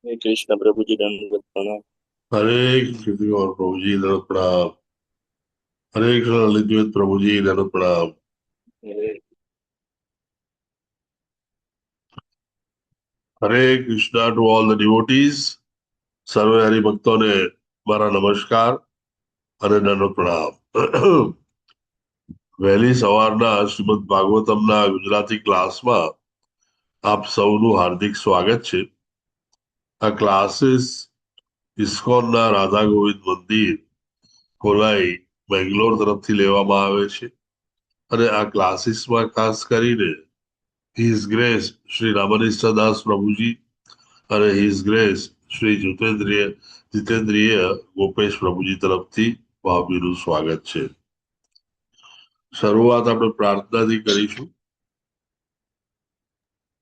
हरे कृष्ण प्रभु जी, दंडवत प्रणाम। हरे कृष्ण और प्रभु जी दंड प्रणाम। हरे कृष्ण ललित प्रभु जी दंड प्रणाम। Hare Hare Krishna to all the devotees. सर्वे हरि भक्तों ने મારા નમસ્કાર અને દંડ પ્રણામ। વહેલી સવારના શ્રીમદ ભાગવતમના ગુજરાતી ક્લાસમાં આપ સૌનું હાર્દિક સ્વાગત છે। આ ક્લાસીસ ઇસ્કોનના રાધા ગોવિંદ મંદિર ખોલાઈ બેંગ્લોર તરફથી લેવામાં આવે છે અને આ ક્લાસીસમાં ખાસ કરીને હિઝ ગ્રેસ શ્રી રામનિષ્ઠાદાસ પ્રભુજી અને હિઝ ગ્રેસ શ્રી જીતેન્દ્રિય ગોપેશ પ્રભુજી તરફથી ભાવભીનું સ્વાગત છે। શરૂઆત આપણે પ્રાર્થનાથી કરીશું।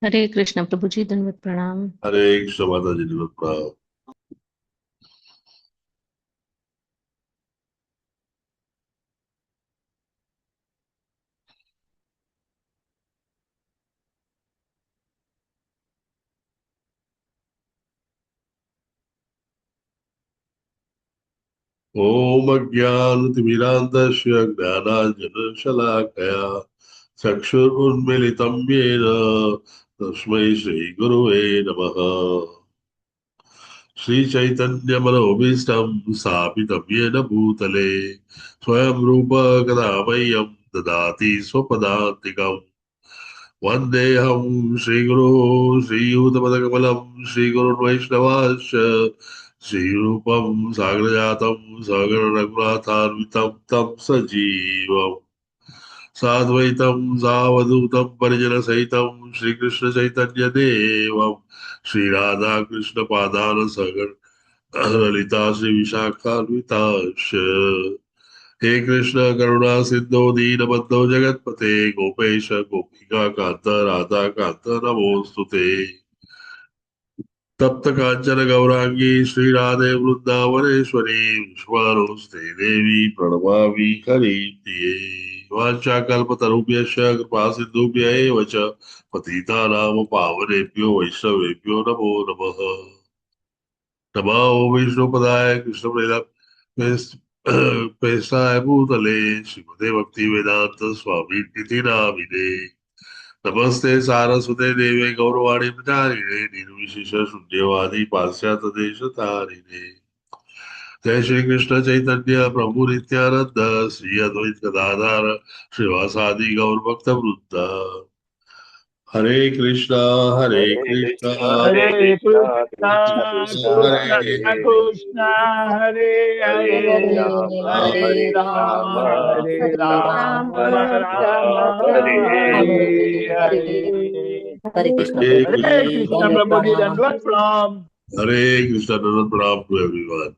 हरे कृष्ण प्रभु जी दंडवत प्रणाम। હરે કૃષ્ણ માતાજી દંડવત પ્રણામ। ઓમ અજ્ઞાનતિમિરાંતસ્ય જ્ઞાનાંજનશલાકયા ચક્ષુરુન્મિલિतं येन તસ્મૈ શ્રી ગુરુવે નમઃ। श्री चैतन्य मनोभीष्टं स्थापितं येन भूतले स्वयं रूप कदा मह्यं ददाति स्वपदान्तिकम्। वन्देऽहं श्रीगुरो श्रीयुतपदकमलं श्रीगुरुन् वैष्णवांश्च श्रीरूपं साग्रजातं सगण रघुनाथान्वितं तं सजीवम् साद्वैतं सावधूतं परिजनसहितं श्रीकृष्ण चैतन्य देवं श्रीराधा कृष्ण पादान सगण ललिता श्री विशाखान्विताश्च। हे कृष्ण करुणा सिंधु दीनबंधो जगतपते गोपेश गोपिका कांत राधा कांत नमोस्तुते। तप्त कांचन गौरांगी श्री राधे वृंदावनेश्वरी विश्वारोस्ते देवी प्रणमामि हरिप्रिये। वाञ्छाकल्पतरुभ्यश्च कृपा सिन्धुभ्य एव च पतितानां पावनेभ्यो वैष्णवेभ्यो नमो नमः। नमो विष्णुपदाय पेशाय भूतले श्रीमते भक्ति वेदांत स्वामी निधि नामिने। नमस्ते सारस्वते देवे गौरवाणी प्रचारिणे निर्विशेष शून्यवादी पाश्चात्य देश तारिणे। जय श्री कृष्ण चैतन्य प्रभु नित्यानंद श्री अद्वैत गदाधर श्रीवासादि गौर भक्त वृंद। हरे कृष्णा हरे हरे कृष्णा कृष्ण हरे हरे कृष्ण कृष्णा कृष्ण कृष्ण कृष्णा हरे हरे कृष्णा हरे हरे हरे राम हरे हरे राम राम हरे राम राम राम राम हरे हरे हरे। हरे। हरे कृष्ण हरे प्रभु जी हरे कृष्ण कृष्ण दंडवत प्रभु जी प्रणाम। दंडवत प्रणाम। हरे कृष्ण प्रणाम टू एवरीवन।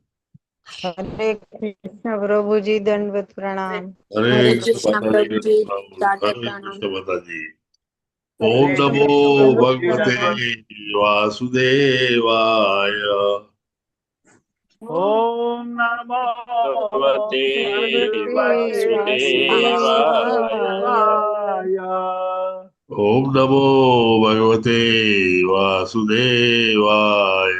हरे कृष्ण प्रभु जी दंडवत प्रणाम। हरे हरे कृष्ण कृष्ण माता जी प्रभु जी दंडवत हरे प्रणाम। कृष्ण माता जी। ओम हरे नमो कृष्ण प्रभु जी भगवते दंडवत। वासुदेवाय। ओम नमो भगवते भगवते वासुदेवाय। वासुदेवाय। ओम नमो भगवते वासुदेवाय।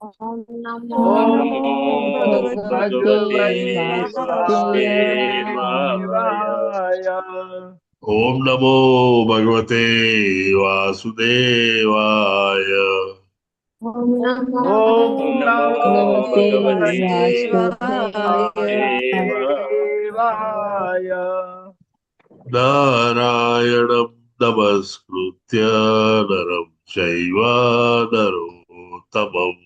ओम नमो ओम ओम नमो नमो ओम भगवते भगवते भगवते वासुदेवाय। वासुदेवाय। वासुदेवाय। ओम नमो भगवते वासुदेवाय। ओम नमो ओम नमो नमो भगवते भगवते वासुदेवाय। वासुदेवाय। नारायणं नमस्कृत्य नरं चैव नरोत्तमम्।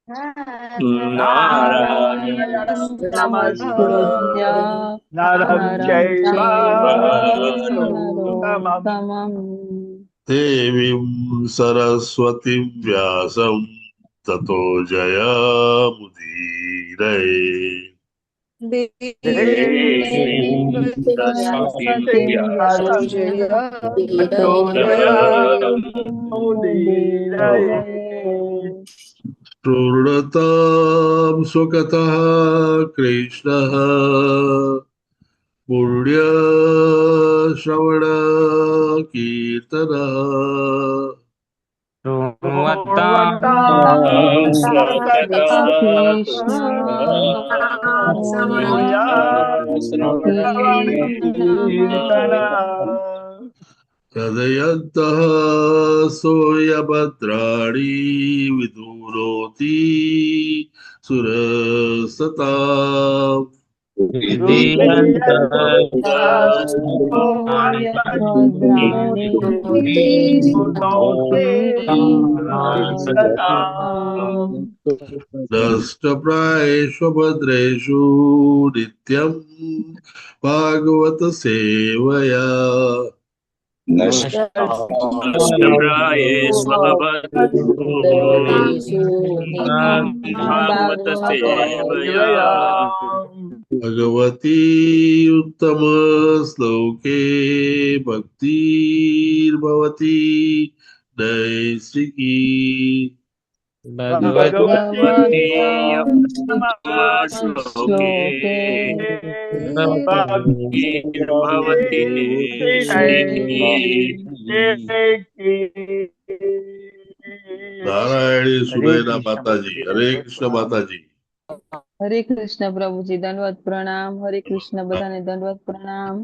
नारायणं नारायणं नमस्कृत्य नमस्कृत्य नरं नरं चैव चैव नरोत्तमम्। देवीं सरस्वतीं व्यासं ततो जयमुदीरये। देवीं सरस्वतीं सरस्वतीं व्यासं व्यासं ततो ततो जयमुदीरये। शृण्वतां स्वकतः कृष्णः पुण्यश्रवण कीर्तनः। शृण्वतां हृदयन्तः सोऽयभद्राणि विदुनोति सुरसताम् नष्टप्रायेषु भद्रेषु नित्यं भागवत सेवया भागवत सेवया भगवती उत्तम श्लोके भक्तिर्भवती नैष्ठिकी भगवती श्लोके भक्तिर्भवति नारायणी सुनैना माताजी हरे कृष्ण माताजी हरे कृष्ण प्रभुजी दंडवत प्रणाम हरे कृष्ण बधाने दंडवत प्रणाम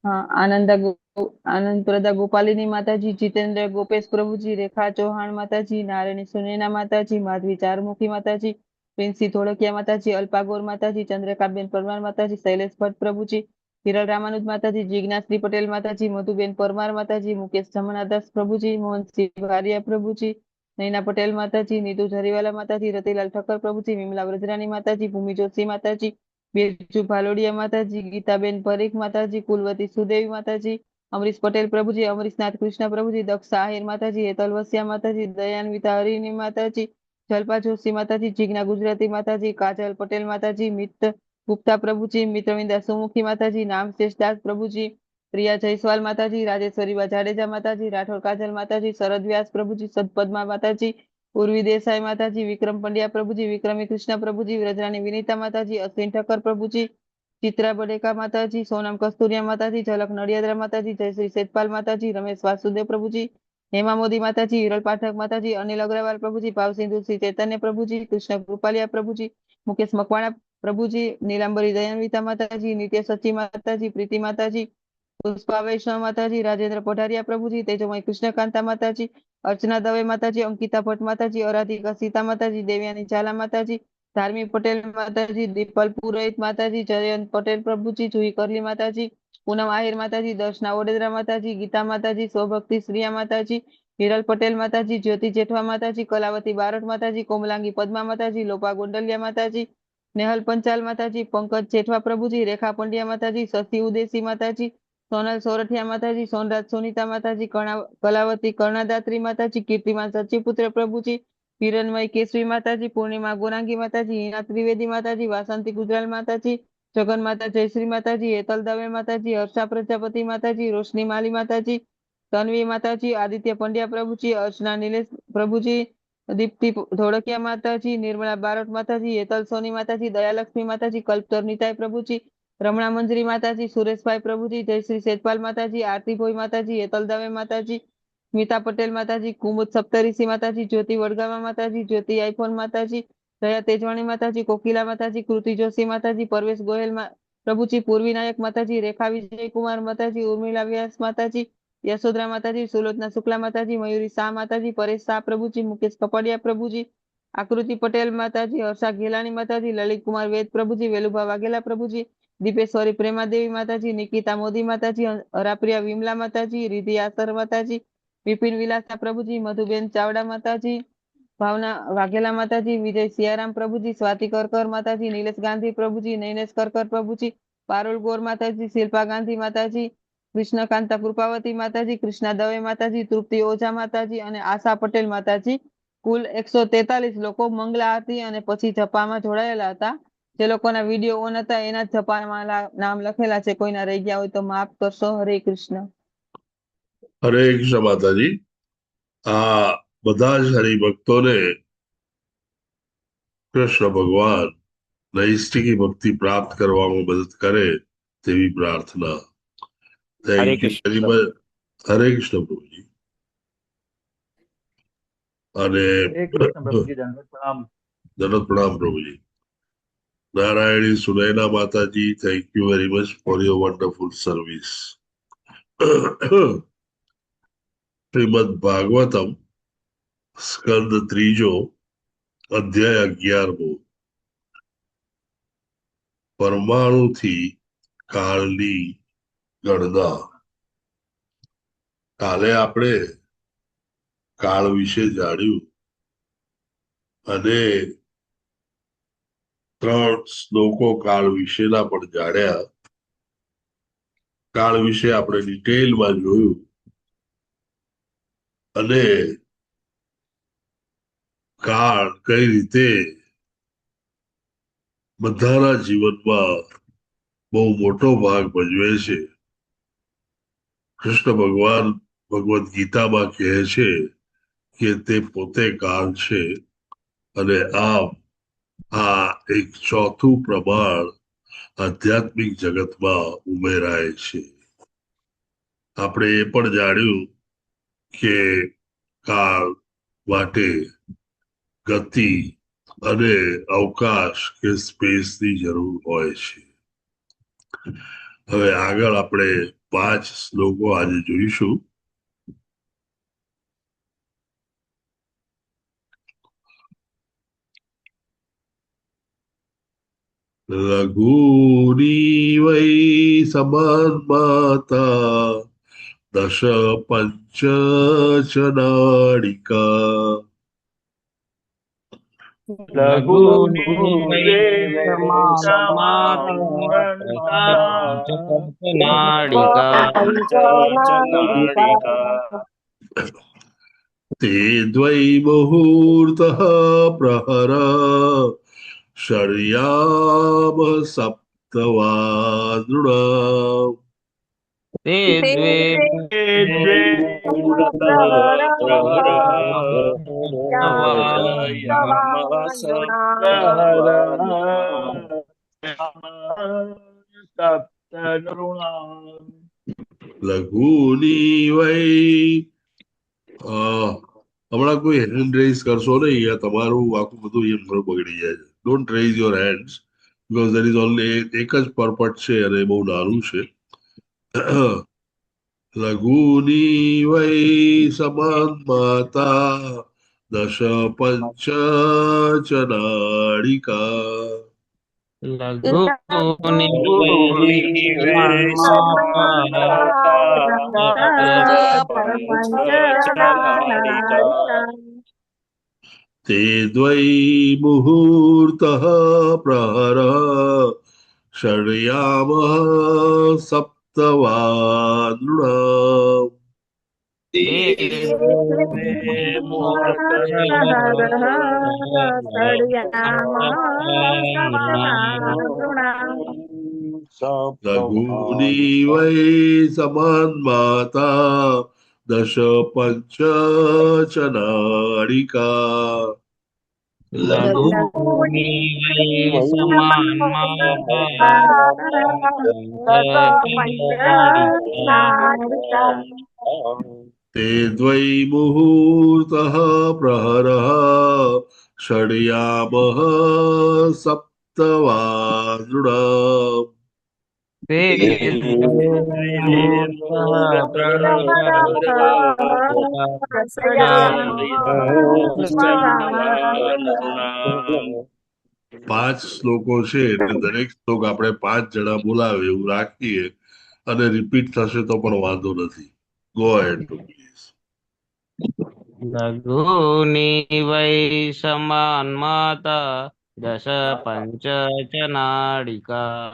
हाँ आनंद प्रदा गोपालिनी माताजी जितेंद्र गोपेश प्रभुजी रेखा चौहान माताजी नारायणी सुनैना माताजी माधवी चारमुखी माताजी प्रिंसी धोળકિયા माताजी अल्पा गौर माताजी चंद्रकाबेन परमार माताजी शैलेष भट्ट प्रभुजी हिरल रामानुज माताजी जिज्ञाश्री पटेल माताजी मधुबेन परमार माताजी मुकेश जमनादास प्रभुजी मोहन सिंह भारिया प्रभुजी नैना पटेल माताजी नीतू झरीवाला माताजी रतिलाल ठक्कर प्रभुजी विमला व्रજરાની माताजी भूमि जोशी माताजी बिरजू भालोडिया माताजी गीताबेन परीख माताजी कुलवती सुदेवी माताजी अमरीश पटेल प्रभुजी अमरीशनाथ कृष्ण प्रभुजी दक्ष आहिर माताजी हेतल वसिया माताजी दयान्विता हरिणी माताजी जल्पा जोशी माताजी जिज्ञा गुजराती माताजी काजल पटेल माताजी मित्र गुप्ता प्रभुजी मित्रविंदा सुमुखी माताजी नाम शेषदास प्रभुजी प्रिया जयस्वाल माताजी राजेश्वरी जाडेजा माताजी राठौर काजल माताजी शरद व्यास प्रभुजी सदपद्मा माताजी उर्वी देसाई माताजी विक्रम पंड्या प्रभुजी विक्रमी कृष्ण प्रभुजी व्रजरानी विनीता माताजी अश्विन ठक्कर प्रभुजी चित्रा बडेका माताजी सोनम कस्तूरिया माताजी झलक नडियादरा माताजी जयश्री सेतपाल माताजी रमेश वासुदेव प्रभुजी हेमा मोदी माताजी हिरल पाठक माताजी अनिल अग्रवाल प्रभुजी भाव सिंधु श्री चैतन्य प्रभुजी कृष्ण कृपालिया प्रभुजी मुकेश मकवाणा प्रभुजी नीलांबरी दयान्विता माताजी नित्य सची माताजी प्रीति माताजी पुष्पा वैष्णव माताजी राजेंद्र पठारिया प्रभुजी तेजोमय कृष्णकांता माताजी अर्चना दवे माताजी अंकिता भट्ट माताजी आराधिका सीता माताजी देवयानी झाला माताजी धार्मिक पटेल माताजी दीपल पुरोहित माताजी जयंत पटेल प्रभुजी जूही करली माताजी पूनम आहिर माताजी दर्शना वडोदरा माताजी गीता माताजी स्वभक्ति श्रिया माताजी हिरल पटेल माताजी ज्योति जेठवा माताजी कलावती बारट माताजी कोमलांगी पद्मा माताजी लोपा गोंडलिया माताजी नेहल पंचाल माताजी पंकज जेठवा प्रभुजी रेखा पंड्या माताजी शशि उदेसी माताजी सोनल सोरठिया माताजी सोनराज सोनीता माताजी कलावती कर्णदात्री माताजी कीर्तिमान सचिपुत्र प्रभुजी हिरणमय केसरी माताजी पूर्णिमा गोरांगी माताजी हिना त्रिवेदी माताजी वासंती गुजराल माताजी जगन माता जयश्री माताजी हेतल दवे माताजी हर्षा प्रजापति माताजी रोशनी माली माताजी तन्वी माताजी आदित्य पंड्या प्रभुजी अर्चना नीलेश प्रभुजी दीप्ति धोળકિયા माताजी निर्मला बारोट माताजी हेतल सोनी माताजी दयालक्ष्मी माताजी कल्पतर निताय प्रभुजी रमणा मंजरी माताजी सुरेश भाई प्रभुजी जयश्री सेतपाल माताजी आरती भोई माताजी हेतल दवे माताजी स्मिता पटेल माताजी कुमुद सप्तऋषि माताजी ज्योति वडगामा माताजी ज्योति आईफोन माताजी दया तेजवाणी माताजी कोकिला माताजी कृति जोशी माताजी परवेश गोयल प्रभुजी पूर्वी नायक माताजी रेखा विजय कुमार माताजी उर्मिला व्यास माताजी यशोधरा माताजी सुलोचना शुक्ला माताजी मयूरी शाह माताजी परेश शाह प्रभुजी मुकेश कपड़िया प्रभुजी आकृति पटेल माताजी हर्षा घेलानी माताजी ललित कुमार वेद प्रभुजी वेलुभा वाघेला प्रभुजी दीपेश्वरी प्रेमा देवी माताजी निकिता मोदी माताजी हराप्रिया विमला माताजी रिधि आसर माताजी विपिन विलासा प्रभुजी मधुबेन चावड़ा माताजी भावना वाघेला माताजी विजय सियाराम प्रभुजी स्वाति करकर माताजी नीलेश गांधी प्रभुजी नैनेश करकर प्रभुजी पारुल गौर माताजी शिल्पा गांधी माताजी कृष्णकांता कृपावती माताजी कृष्णा दवे माताजी तृप्ति ओझा माताजी અને આશા પટેલ માતાજી કુલ 143 લોકો મંગલા આરતી અને પછી જપામાં જોડાયેલા હતા જે લોકોના વિડિયો ઓન હતા એના જપામાં નામ લખેલા છે કોઈના રહી ગયા હોય તો માફ કરશો હરે કૃષ્ણ હરે કૃષ્ણ માતાજી આ બધા જ હરિભક્તોને કૃષ્ણ ભગવાન નૈષ્ઠિકી ભક્તિ પ્રાપ્ત કરવામાં મદદ કરે તેવી પ્રાર્થના થેન્ક યુ વેરી મચ હરે કૃષ્ણ પ્રભુજી અને હરે કૃષ્ણ પ્રભુજી દંડવત પ્રણામ. દંડવત પ્રણામ પ્રભુજી. નારાયણી સુનયના માતાજી, thank you very much for your wonderful service. Shrimad Bhagavatam સ્કંદ ત્રીજો, અધ્યાય 11મો, પરમાણુથી કાળની ગણના. કાલે આપણે કાળ વિશે જાણ્યું અને 3 શ્લોકો કાળ વિશેના પણ જાણ્યા. કાળ વિશે આપણે ડિટેલમાં જોયું અને કાળ કઈ રીતે બધાના જીવનમાં બહુ મોટો ભાગ ભજવે છે. કૃષ્ણ ભગવાન ભગવદ્ ગીતામાં કહે છે કે તે પોતે કાળ છે અને આમ આ એક ચોથું પ્રમાણ આધ્યાત્મિક જગતમાં ઉમેરાય છે. આપણે એ પણ જાણ્યું કે કાળ માટે ગતિ અને અવકાશ કે સ્પેસની જરૂર હોય છે. હવે આગળ આપણે 5 શ્લોકો આજે જોઈશું. લઘુની વૈ સમાન્માતા દશ પંચ નાડિકા. લઘુની તે દ્વૈ મુહૂર્ત પ્રહર શર્યામ સપ્તવાદૃણામ. તે દ્વે લઘુની વૈ. હમણાં કોઈ હેન્ડ રેઝ કરશો નહીં, આ તમારું આખું બધું એમ બગડી જાય છે. Don't rays your hands because there is only એક જ પરપટ છે અને બહુ નાનું છે. લઘુની વૈ સમાન માતા દશ પંચ નાડિકા. તે દ્વૈ મુહૂર્ત પ્રહર શર્યામ સપ્તવાદૃણામ. લઘુની વૈ સમાન માતા દશ પંચ નાડિકા. તે દ્વૈ મુહૂર્ત પ્રહર ષડ્યામ સપ્તવાદૃણામ. પાંચ શ્લોકો છે એટલે દરેક શ્લોક આપણે 5 જણા બોલાવે એવું રાખીએ અને રિપીટ થશે તો પણ વાંધો નથી. Go head please. લઘુની વૈ સમાન માતા દશ પંચ નાડિકા.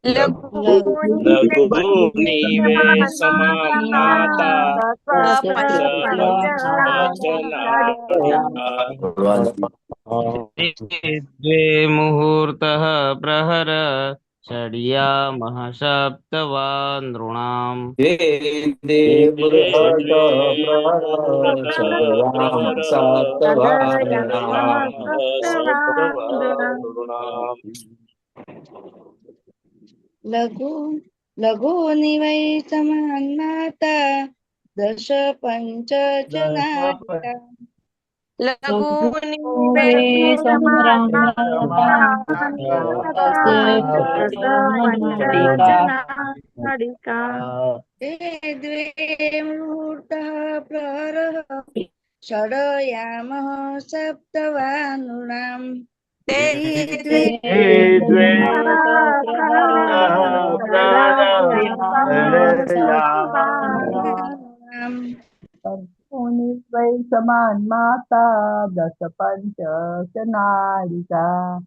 લઘુની વૈ સમાન માતા દશ પંચ નાડિકા. દ્વે મુહૂર્ત પ્રહર ષડ્યામઃ સપ્તવાદૃણામ. લઘુની વૈ સમાન માતા દશ પંચ નાડિકા. તે દ્વે મૂર્તઃ પ્રહરઃ ષડયામઃ સપ્તવાનુનામ તે દ્વે વૈ સમાન માતા દસ પંચ નાડિકા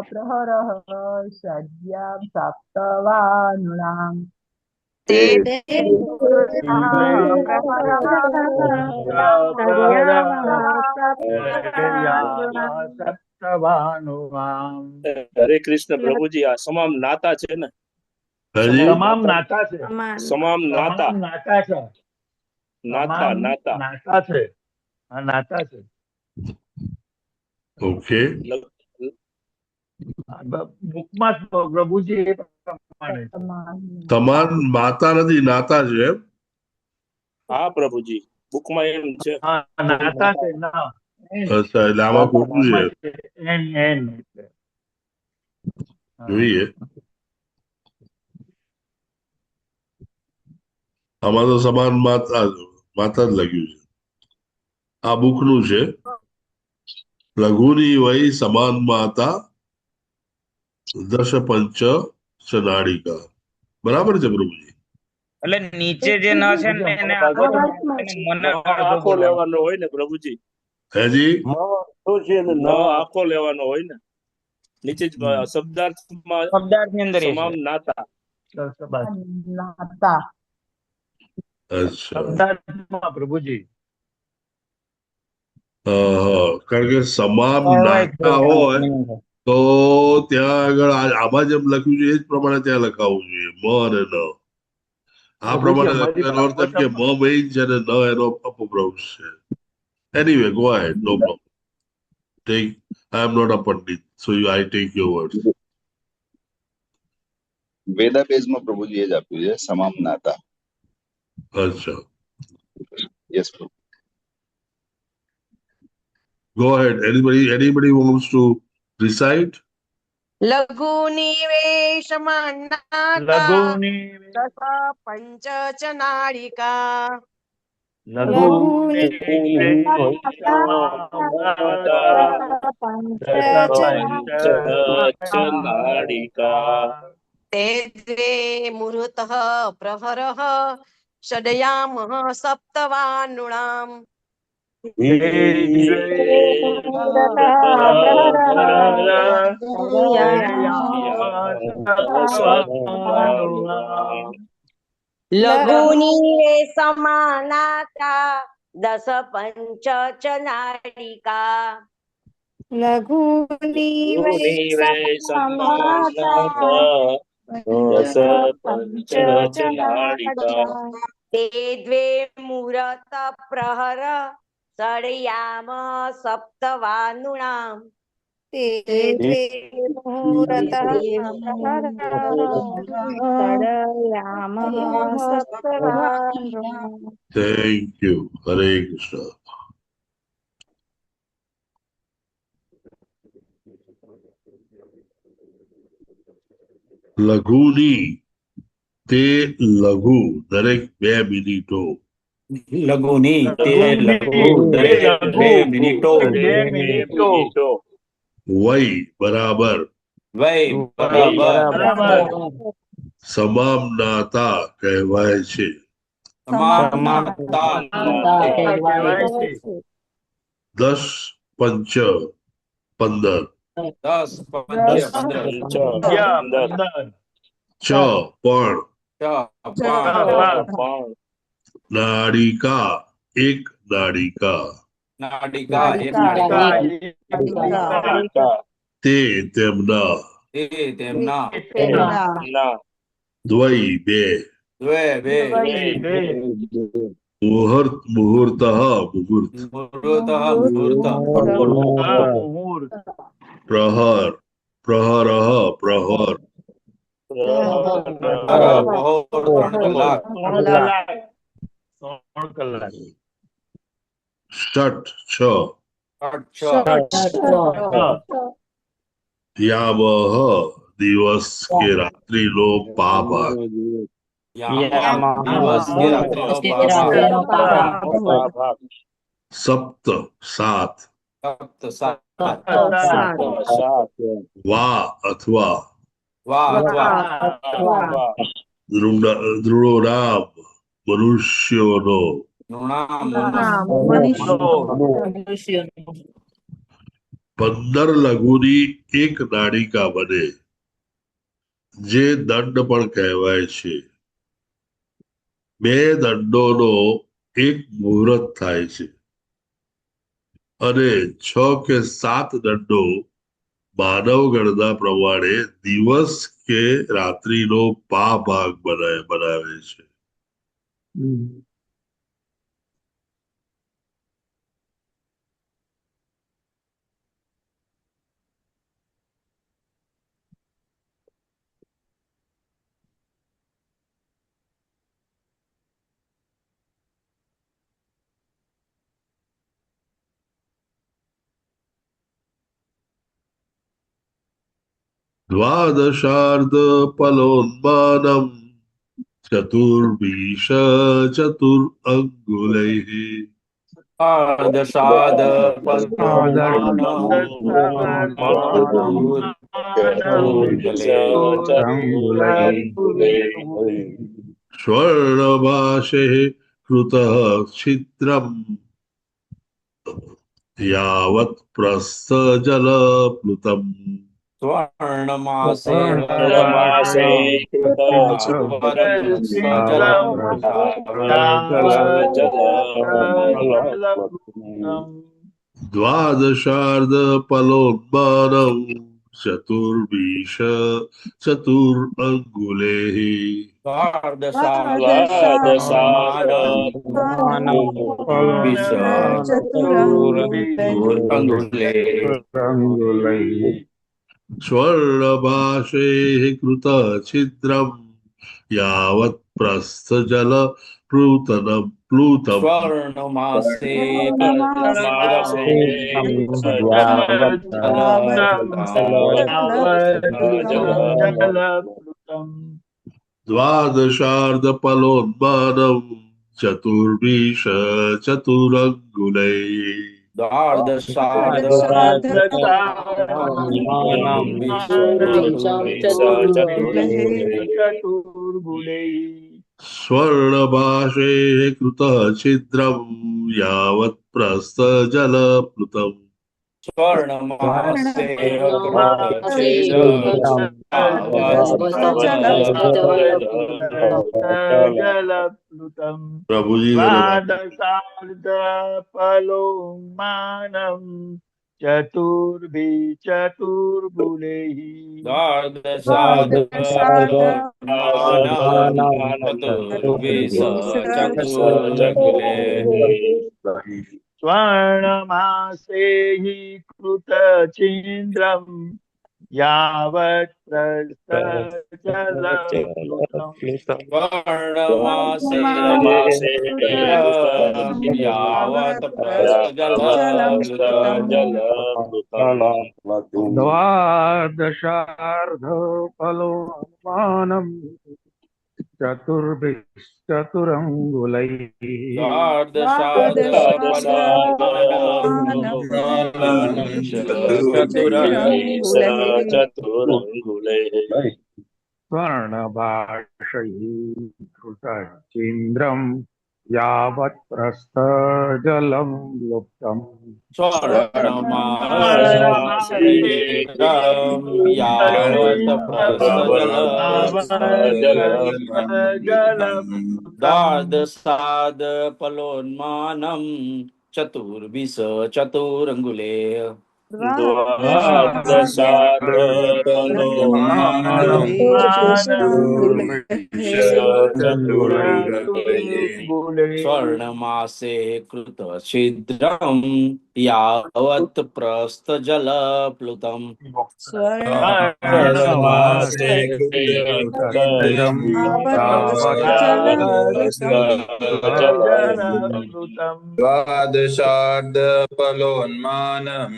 પ્રહરઃ ષડ્યામ સપ્તવાનુનામ તે હરે કૃષ્ણ પ્રભુજી આ તમામ નાતા છે ને હાજી તમામ નાતા છે. તમામ નાતા તમામ નાતા છે. નાતા તમામ નાતા નાતા છે. હા, નાતા છે. ઓકે બુકમાં પ્રભુજી એ પ્રમાણે છે. સમાન માતા નથી નાતા છે એમ? હા પ્રભુજી બુકમાં એમ છે હા, નાતા છે ના અચ્છા એટલે આમાં ખોટું છે એન એટલે. હા. જોઈએ આમાં તો સમાન માતા માતા જ લખ્યું છે આ બુક નું છે લઘુની વય સમાન માતા દશ પંચ નાડિકા બરાબર છે પ્રભુજી એટલે નીચે જે ન છે ને એને આખો મને આખો લેવાનો હોય ને પ્રભુજી હાજી ન આખો લેવાનો હોય ને નીચે જ શબ્દાર્થમાં શબ્દાર્થની અંદર એ તમામ છે. નાતા નાતા અચ્છા શબ્દાર્થમાં પ્રભુજી કારણ કે સમાન નાતા હોય તો ત્યાં આગળ આમાં જેમ લખ્યું છે એ જ પ્રમાણે ત્યાં લખાવવું જોઈએ મ અને ન આ પ્રમાણે લખવાનો અર્થ એમ કે મ મેઇન છે અને ન એનો અપભ્રંશ છે anyway go ahead no problem take I am not a pandit so I take your words વેદાબેઝમાં પ્રભુજી એ જ આપ્યું છે સમામ નાતા. અચ્છા યસ પ્રભુ. go ahead anybody wants to recite લઘુની પંચ ચ નાળિકા લઘુની તે દ્વે મુહૂર્તઃ પ્રહરઃ ષડયામઃ સપ્તવાનુણામ લઘુની સમાનાતા દસ પંચ ચ નાડિકા લઘુની દસ પંચ નાડિકા તે દ્વે મુહૂર્ત પ્રહર ષડયામ સપ્તવાનુણામ તે દ્વે મુહૂર્ત ષડયામ સપ્તવાનુણામ thank you hare krishna લઘુની તે લઘુ દરેક 2 મિનિટો લઘુની તે લઘુ દરેક 2 મિનિટો વય બરાબર વય બરાબર સમામનાતા કહેવાય છે સમાનતા દસ પંચ 15 10 ચ પણ નાડિકા એક નાડિકા નાડિકા એક નાડિકા તે તેમના દ્વય બે મુહૂર્ત મુહૂર્ત પ્રહર પ્રહરઃ પ્રહર પહોર 3 કલાક. 3 કલાક 3 કલાક ષટ છ ષટ 6 યામઃ દિવસ કે રાત્રિનો પા ભાગ યામઃ દિવસ કે રાત્રિનો ભાગ. સપ્ત સાત સપ્ત 7 વા અથવા વા અથવા દૃઢોનામ મનુષ્યોનો નૃણામ 15 લઘુની એક નાડિકા બને, જે દંડ પણ કહેવાય છે. 2 દંડોનો એક મુહૂર્ત થાય છે, અને 6 કે 7 દંડો માનવ ગણના પ્રમાણે દિવસ કે રાત્રિનો પા ભાગ બનાવે છે. દ્વાદશાર્ધ પલોન્માનમ ચતુર્ભીષ ચતુરંગુલૈઃ દશાદ સ્વર્ણભાષે કૃતઃ છિદ્રમ યાવત પ્રસ્થજલ પ્લુતમ સ્વર્ણમાસે દ્વાદશાર્ધ પલોન્માનમ ચતુર્ભીષ ચતુરંગુલૈઃ સ્વર્ણભાષે કૃત છિદ્રમ યાવત પ્રસ્થજલ પ્લુતમ સ્વર્ણમાસે દ્વાદશાર્ધ પલોન્માનમ ચતુર્ભીષ ચતુરંગુલૈઃ સ્વર્ણભાષે કૃત છિદ્રમ યાવત પ્રસ્થજલ પ્લુતમ સ્વર્ણમાસે પ્રભુજી પલોમાનમ ચતુર્ભી ચતુર્ભુલૈઃ સ્વર્ણમાસે કૃત છિદ્રમ યાવત દ્વાદશાર્ધ પલોમાનમ ચતુરંગુલૈઃ સ્વર્ણભાષૈ કૃતચિન્દ્રમ યાવત પ્રસ્થજલમ લુપ્તમ દ્વાદશાદ પલોન્માનમ ચતુર્ભીષ ચતુરંગુલે દ્વાદશાર્ધપલોન્માનમ ચતુર્વિંશચતુરંગુલે સ્વર્ણમાસે કૃત છિદ્રમ યાવત પ્રસ્થ જલ પ્લુતમ સ્વર્ણમાસે કૃતછિદ્રમ દ્વાદશાર્ધપલોન્માનમ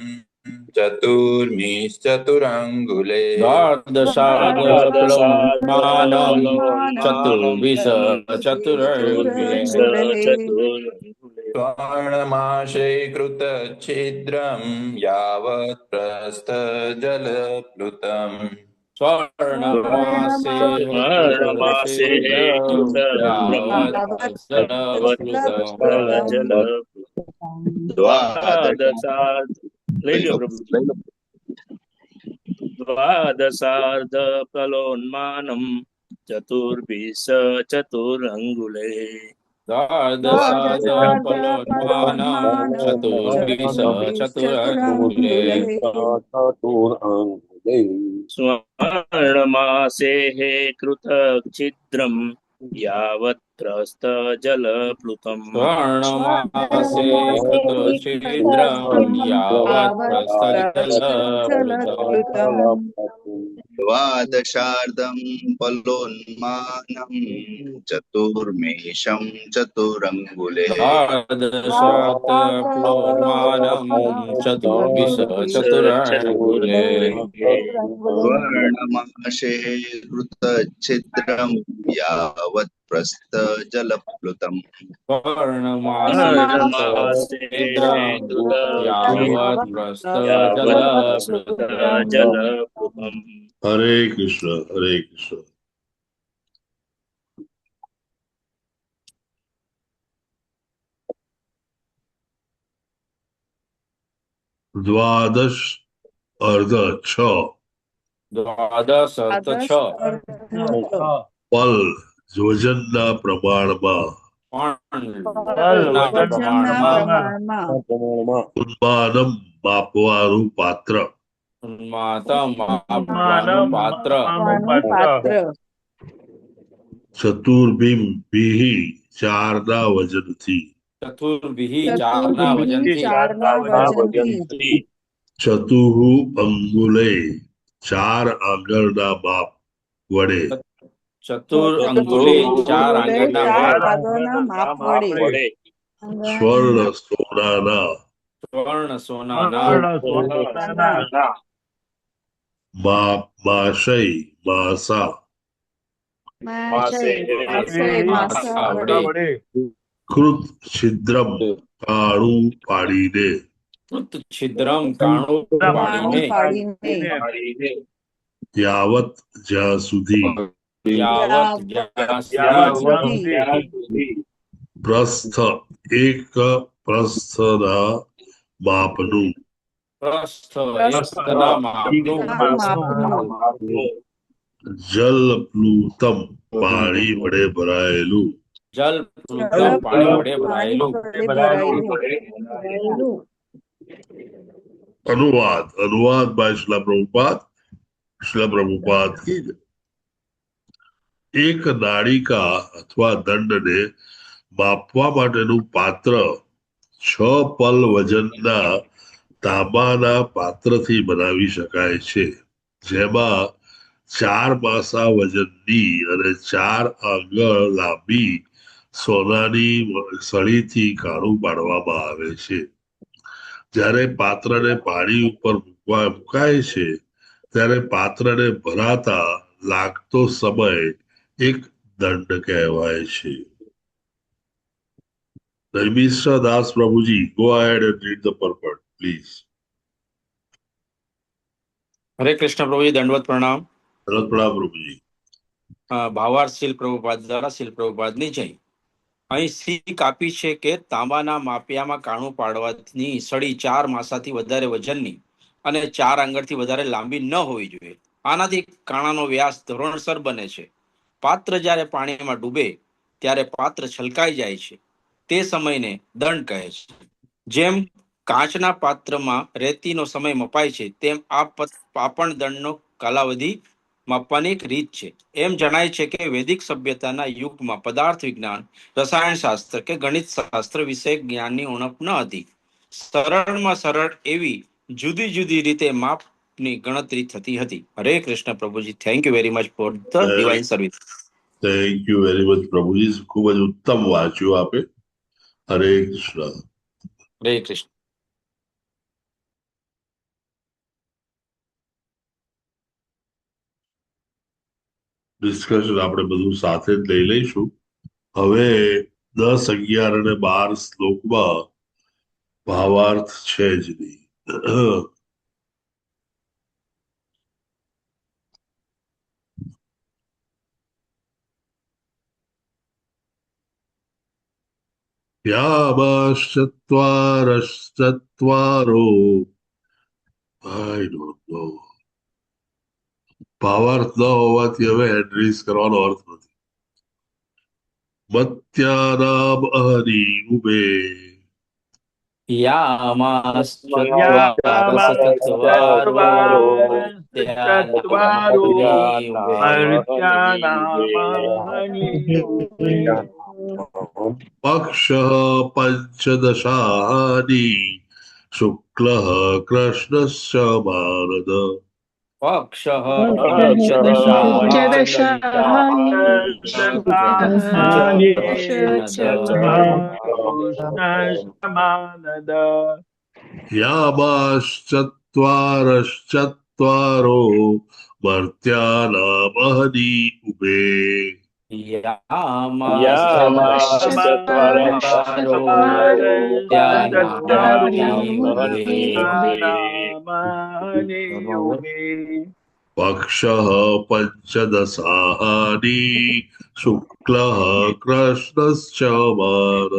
ચતુર્મિશ્ચતુરંગુલે દ્વાદશાર્ધપલોન્માનમ ચતુર્વિંશચતુરંગુલે સ્વર્ણમાસે કૃત છિદ્રમ યાવત પ્રસ્થ જલ પ્લુતમ સ્વર્ણમાસે દ્વાદશાર્ધપલોન્માનમ ચતુર્વિંશચતુરંગુલે દ્વાદશાર્ધપલોન્માનમ ચતુર્વિંશચતુરંગુલે સ્વર્ણમાસે કૃતછિદ્રમ યાવત પ્રસ્થ જલ પ્લુતમ સ્વર્ણમાસે કૃત છિદ્રમ યાવત પ્રસ્થ જલ પ્લુતમ દ્વાદશાર્ધમ પલોન્માનમ ચતુર્મેષમ ચતુરંગુલે દ્વાદશાર્ધપલોન્માનમ ચતુર્વિંશચતુરંગુલે સ્વર્ણમાસે કૃતછિદ્રમ યાવત પ્રસ્થ જલ પ્લુતમ સ્વર્ણમાસે છિદ્રમ યાવત પ્રસ્થ જલ પ્લુતમ હરે કૃષ્ણ હરે કૃષ્ણ. દ્વાદશ અર્ધ છ દ્વાદશ અર્થ છ પલ વજનના પ્રમાણમાં પ્રમાણમાં ઉન્માનમ માપવાનું પાત્ર પાત્ર ચતુર્ભિમ ચારના વજનથી ચતુર્ભિ ચારના વજનથી ચતુહુ અંગુલે ચાર આંગળના માપ વડે ચતુર અંગુલે ચાર આંગળના માપ વડે સ્વર્ણ સોનાના સ્વર્ણ સોનાના માશય માસા વડે કૃત છિદ્રમ કાણું પાડીને કૃત છિદ્રમ કાણું પાડીને યાવત જ્યાં સુધી પ્રસ્થ એક પ્રસ્થના માપનું જલ પ્લુતમ પાણી વડે ભરાયેલું अनुवाद बाय शिला प्रभुपाद की એક નાળિકા અથવા દંડને માપવા માટેનું પાત્ર 6 પલ વજનના તાંબાના પાત્રથી બનાવી શકાય છે, જેમાં 4 માસા વજનની અને 4 આંગળ લાંબી સોનાની સળીથી કાણું પાડવામાં આવે છે. જ્યારે પાત્રને પાણી ઉપર મુકાય છે ત્યારે પાત્રને ભરાતા લાગતો સમય એક દંડ કહેવાય છે. Mr. Das Prabhuji, go ahead and read the purport, please. હરે કૃષ્ણ પ્રભુજી, દંડવત પ્રણામ. દંડવત પ્રણામ પ્રભુજી. ભાવાર્થ શીલ પ્રભુપાદ દ્વારા શીલ પ્રભુપાદની જય. અહીં શીખ આપી છે કે તાંબાના માપિયામાં કાણું પાડવાની સળી 4 માસાથી વધારે વજનની અને 4 આંગળથી વધારે લાંબી ન હોવી જોઈએ. આનાથી કાણાનો વ્યાસ ધોરણસર બને છે. પાત્ર જ્યારે પાણીમાં ડૂબે ત્યારે પાત્ર છલકાઈ જાય છે. તે સમયને દંડ કહે છે. જેમ કાચના પાત્રમાં રેતીનો સમય મપાય છે, તેમ આ પાપણ દંડનો કાલાવધિ માપવાની એક રીત છે. એમ જણાય છે કે વૈદિક સભ્યતાના યુગમાં પદાર્થ વિજ્ઞાન, રસાયણશાસ્ત્ર કે ગણિત શાસ્ત્ર વિશે જ્ઞાનની ઉણપ ન હતી. સરળમાં સરળ એવી જુદી જુદી રીતે માપની ગણતરી થતી હતી. હરે કૃષ્ણ પ્રભુજી. Thank you very much for the divine service. Thank you very much પ્રભુજી, ખૂબ જ ઉત્તમ વાંચ્યું આપે. હરે કૃષ્ણ. હરે કૃષ્ણ. ડિસ્કશન આપણે બધું સાથે જ લઈ લઈશું. હવે 10, 11 અને 12 શ્લોકમાં ભાવાર્થ છે જ નહીં. યામાશ્ચત્વારશ્ચત્વારો, આઈ ડોન્ટ નો. ભાવાર્થ ન હોવાથી હવે એડ્રેસ કરવાનો અર્થ નથી. મત્યાનામ અહની ઉભે, યામાશ્ચત્વારો પક્ષ પંચદશાની શુક્લઃ કૃષ્ણશ્ચ માનદ. યામાશ્ચત્વારશ્ચત્વારો મર્ત્યાનામ અહની ઉભે, પક્ષ પંચદશાની શુક્લઃ કૃષ્ણશ્ચ માનદ.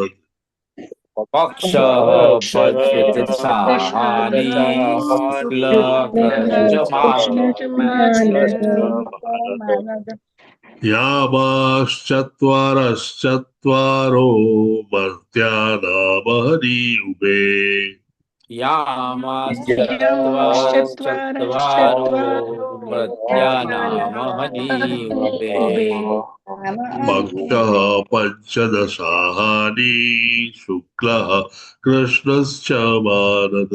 યામાશ્ચત્વારશ્ચત્વારો મર્ત્યાનામ અહની ઉભે, પક્ષ પંચદશાની શુક્લઃ કૃષ્ણશ્ચ માનદ.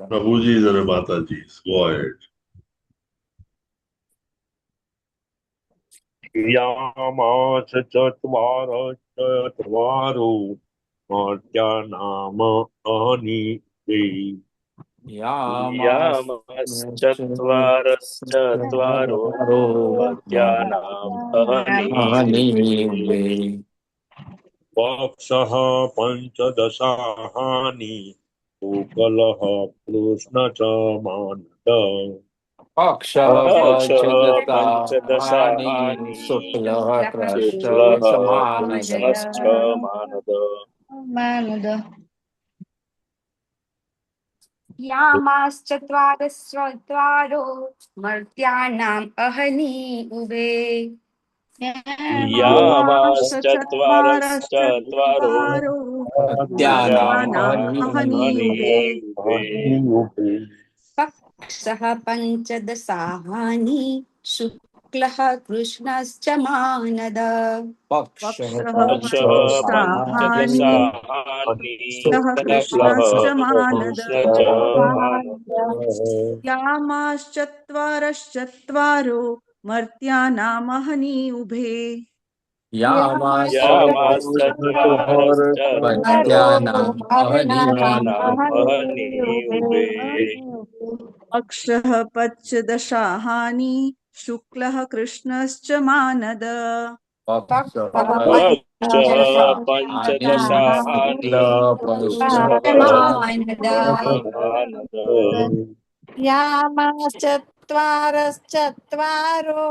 પ્રભુજી અને માતાજી, go ahead. યામાશ્ચત્વારશ્ચત્વારો મર્ત્યાનામ અહની ઉભે, યામાશ્ચત્વારશ્ચત્વારો મર્ત્યાનામ અહની ઉભે, પક્ષઃ પંચદશાની શુક્લઃ કૃષ્ણ ચ માનદ. પંચદશાની શુક્લઃ કૃષ્ણશ્ચ માનદ. યામાશ્ચત્વારશ્ચત્વારો મર્ત્યાનામ અહની ઉભે, યામાશ્ચત્વારશ્ચત્વારો મર્ત્યાનામ અહની ઉભે, પક્ષઃ પંચદશાની શુક્લઃ કૃષ્ણશ્ચ માનદ. પક્ષઃ પંચદશાની શુક્લઃ કૃષ્ણશ્ચ માનદ. યામાશ્ચત્વારશ્ચત્વારો મર્ત્યાનામ અહની ઉભે, યામાશ્ચત્વારશ્ચત્વારો અહની ઉભે, પક્ષઃ પંચદશાની શુક્લઃ કૃષ્ણશ્ચ માનદ. પક્ષઃ પંચદશાની માનદ. યામાશ્ચત્વારશ્ચત્વારો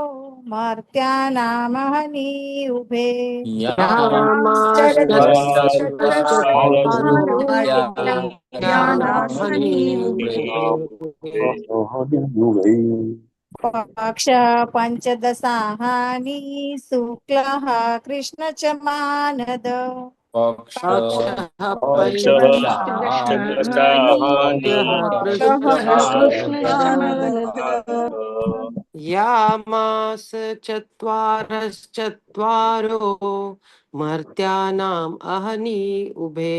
મર્ત્યાનામ અહની ઉભે, पक्ष पञ्चदशाहानि शुक्लः कृष्ण च मानद पक्ष पञ्चदशाहानि यामास चत्वारश्चत्वारो मर्त्यानाम् अहनि उभे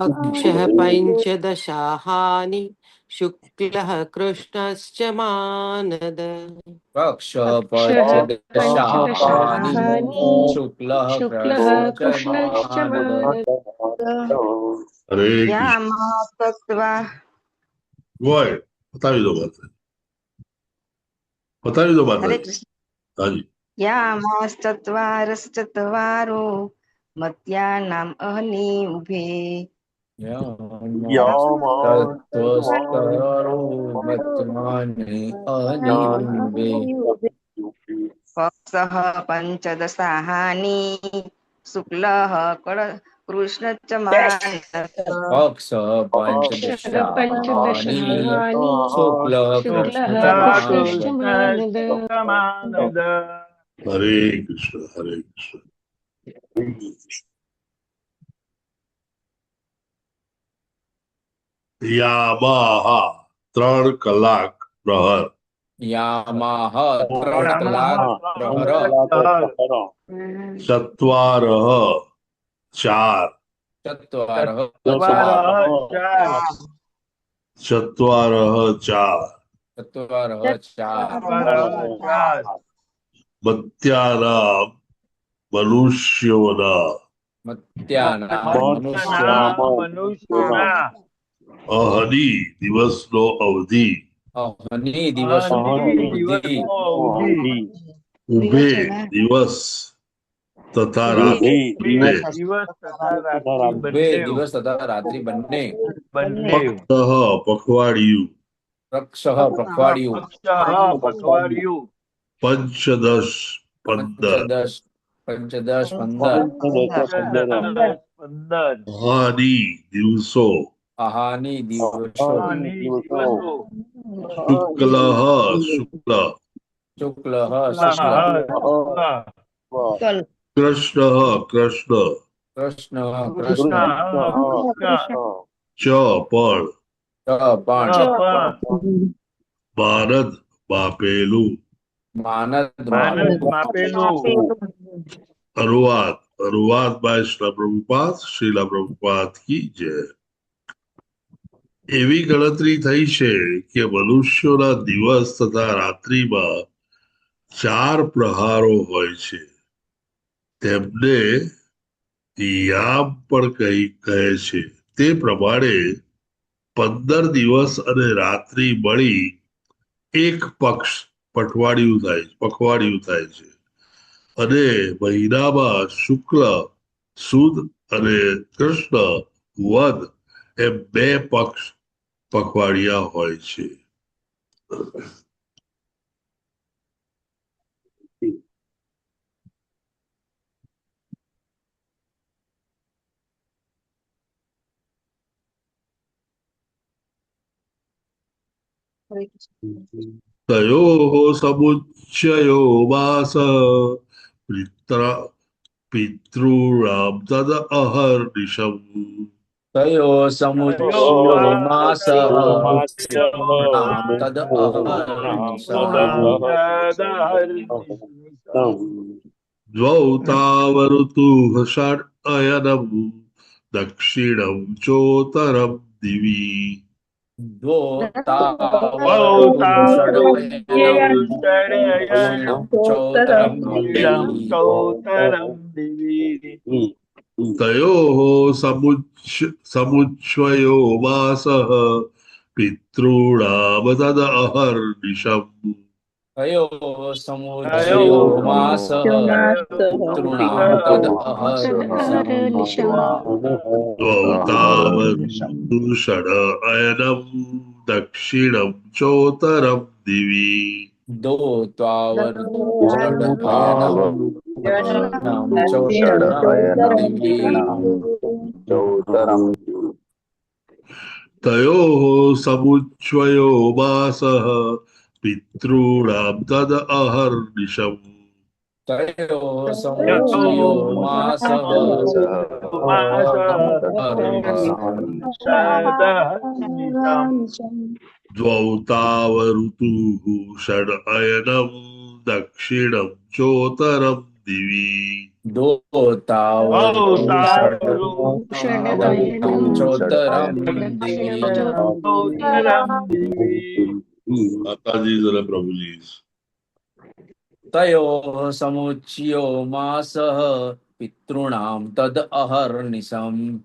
अक्षः पञ्चदशाहानि शुक्लः कृष्णश्च मानद पक्ष पञ्चदशाहानि शुक्लः कृष्णश्च मानद हरे कृष्ण वो है बताइए दो बात हरे है। कृष्ण हाँ जी यामाश्चत्वारश्चत्वारो मत्यानाम् अहनि उभे तत्त्वस्तरो मत्वानि अनिवे पक्षः पञ्चदशाहानि शुक्लः कृष्णश्च मानद पक्ष पञ्चदशाहानि शुक्लः कृष्णश्च मानद कृष्णमानद। हरे कृष्ण हरे कृष्ण। यामाहा 3 કલાક પ્રહર यामाह 3 કલાક પ્રહર ચત્વારઃ 4 ચત્વારઃ ચત્વારઃ 4 ચત્વારઃ 4 મત્યાનામ મનુષ્યોના મત્યાના મનુષ્યોના અહનિ દિવસનો અવધિ અહનિ દિવસનો અવધિ ઉભે દિવસ તથા રાત્રિ બંને બે દિવસ તથા રાત્રિ બંને પક્ષઃ પખવાડિયું પક્ષઃ પખવાડિયું પંચદશ 15 પંચદશ 15 હાનિ દિવસો આહાની દિવસો શુક્લ શુક્લ શુક્લ શુક્લ કૃષ્ણ કૃષ્ણ કૃષ્ણ કૃષ્ણ ચ પણ પણ માનદ માપેલું માનદ अनुवाद अनुवाद बाय श्रीला प्रभुपाद श्रीला प्रभुपाद की जय। એવી ગણતરી થઈ છે કે મનુષ્યોના દિવસ તથા રાત્રિમાં 4 પ્રહારો હોય છે તેમને યામ પણ કહે છે તે પ્રમાણે 15 દિવસ અને રાત્રિ મળી એક પક્ષ પખવાડિયું થાય છે અને મહિનામાં શુક્લ સુદ અને કૃષ્ણ વદ એમ 2 પક્ષ પખવાડિયા હોય છે। तयोः समुच्चयो मास पितॄणां तद अहर्निशम् तयो समुच्चयो मासः पितॄणां तद अहर्निशम् द्वौ तावऋतुः षड् अयनम् दक्षिणं चोत्तरं दिवि द्वौ तावऋतुः षडयनम् दक्षिणं चोत्तरं दिवि तयोः समुच्चयो मासः पितॄणां तद अहर्निशम् तयोः समुच्चयो मासः पितॄणां तद अहर्निशम् द्वौ तावन्तु षड अयनं दक्षिणं चोत्तरं दिवि द्वौ तावन्तु षडयनं दक्षिणं चोत्तरं दिवि चौतरम तयोः समुच्चयो मासः पितॄणां तद अहर्निशम् तयोः समुच्चयो मासः द्वौ तावऋतुः षड् अयनं दक्षिणं चोत्तरं दिवि चोत्तरं माताजी जरा प्रभु जी तयोः समुच्चयो मासः पितॄणां तद अहर्निशम्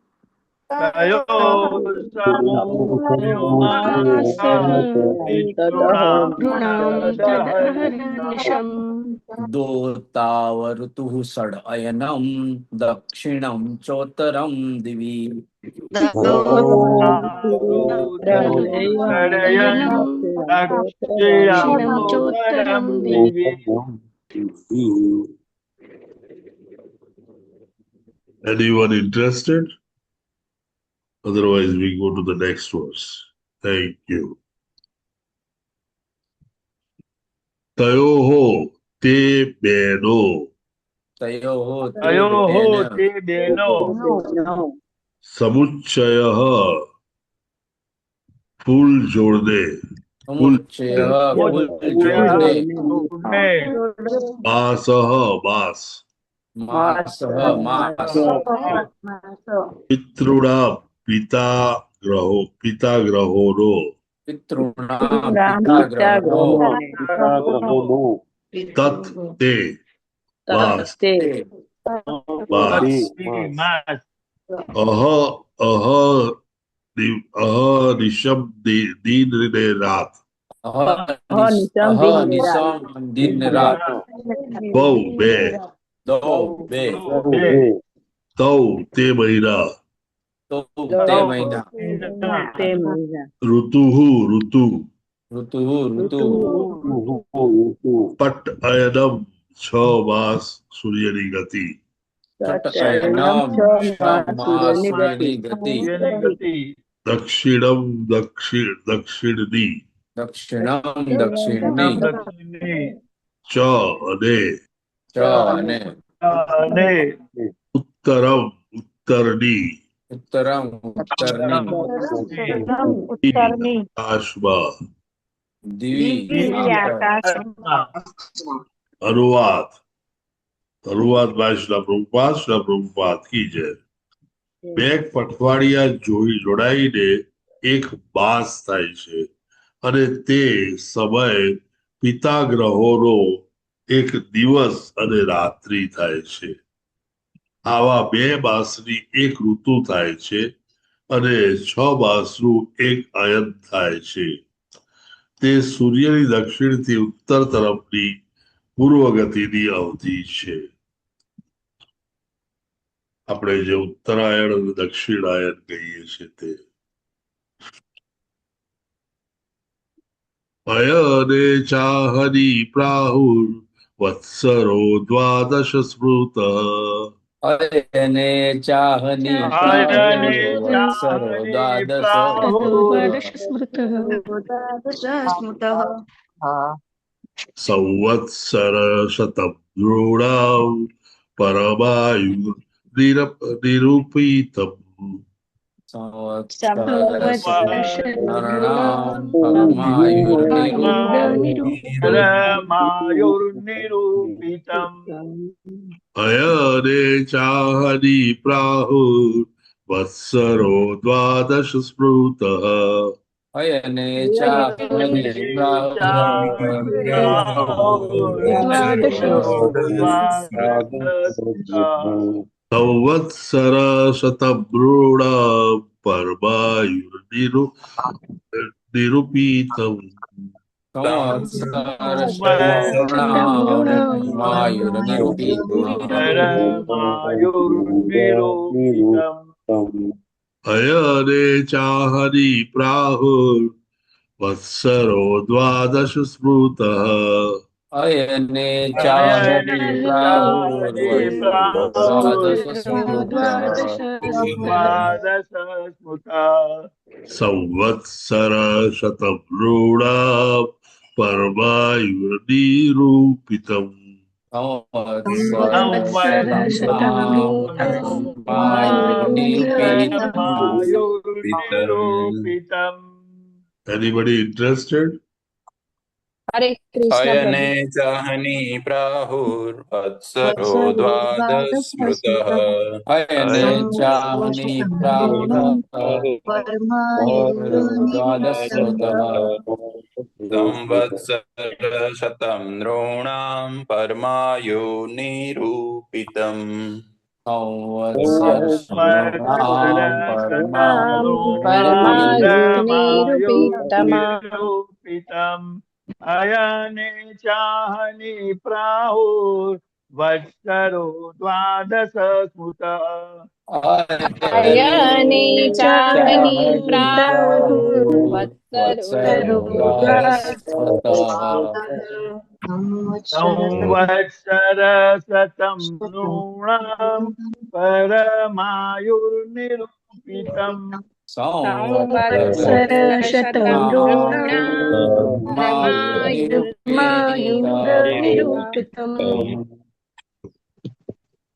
दोतावऋतुः षड् अयनं दक्षिणं चोत्तरं दिवि Anyone interested? Otherwise, we go to the next verse. Thank you. तयोः ते बेनो तयोः ते बेनो समुच्चयः फूल जोड़ने समुच्चयः फूल जोड़ने मासः मास मासः मास पितॄणां पिता ग्रहोरो पितॄणां पिताग्रहो तत् ते मास अह अह निशम दिन ने रात निशम दिन रात बहु बे दो बे तौ ते महीना तो ते महीना ऋतु ऋतु ऋतु पट अयनम 6 मास सूर्यની ગતિ दक्षिणम दक्षिणनी च અને उत्तरम उत्तरनी आकाशમાં अनुवाद ભાઈ શ્રી પ્રભુપાદ કી જય બે પખવાડિયા જોડાઈને એક માસ થાય છે અને તે સમય પિતા ગ્રહોનો એક દિવસ અને રાત્રિ થાય છે આવા બે માસની એક ઋતુ થાય છે અને 6 માસનું એક અયન થાય છે તે સૂર્યની દક્ષિણથી ઉત્તર તરફની પૂર્વ ગતિની અવધિ છે આપણે જે ઉત્તરાયણ અને દક્ષિણાયન કહીએ છીએ તે અયને ચાહની પ્રાહુર વત્સરો દ્વાદશ સ્મૃત અયને ચાહની વત્સરો દ્વાદશ સ્મૃત સંવત્સર શતમ દૃઢાવ પરમાયુ નિરૂપિતમ અયને ચાહની પ્રાહુર વત્સરો દ્વાદશ સ્મૃત અયને ચાહની સંવત્સર શતમૃણ પરમાયુર્નિરૂપિતમ અયને ચાહની પ્રાહુર વત્સરો દ્વાદશ સ્મૃત અયને અયને ચાહની ચાહની દ્વાદશ દ્વાદશ દ્વાદશ સ્મૃતા સંવત્સર શતમૃણા પરમાયુર્નિરૂપિતમ. નિરૂપિતમ. Anybody interested? હરે કૃષ્ણ અયને પ્રભુ. ચાહની પ્રાહુર્વત્સરો દ્વાદસ્મૃતઃ અયને ચાહની દ્વાદશ સંવત્સર શતમ નૃણામ પરમાયુ નિરૂપિતમ. નિરૂપિતમ. અયને ચાહની પ્રાહુર વત્સરો દ્વાદશ સ્મૃત. અયને ચાહની પ્રાહુર્વત્સરો સંવત્સર શતમ નૃણામ પરમાયુર્નિરૂપિતમ. સંવત્સર શતમ નૃણામ